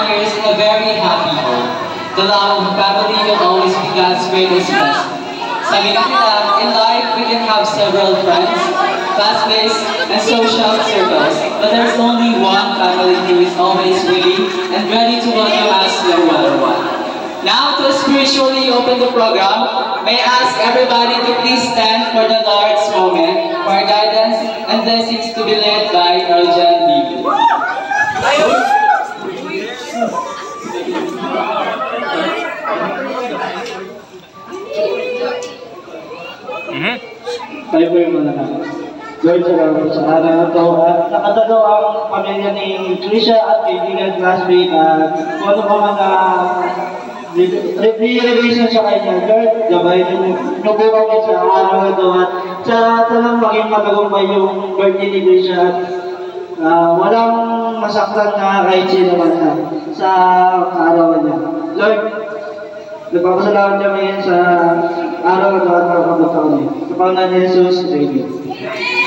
Years in a very happy home. The love of family will always be God's greatest blessing. Sabi nga nila, in life we can have several friends, classmates, and social circles, but there's only one family who is always willing and ready to welcome us no matter what. Now, to spiritually open the program, may I ask everybody to please stand for the Lord's moment, for guidance and blessings to be led by Arjan Bibi. Tayo po yung mga Lord, salamat sa araw na ito. Nakatagaw ang pamilya ni Trisha at kaibigan classmate at kung ano pa mga revelation sa kanya. Lord, gabay nubukan din sa araw na ito at sa talang maging matagumpay yung birthday ni Trisha at walang masaktan na kahit sino man na sa araw niya. Lord, nagpapasalamat kami sa araw na ito at mga kapatid. Sa Panginoon Jesus, Amen.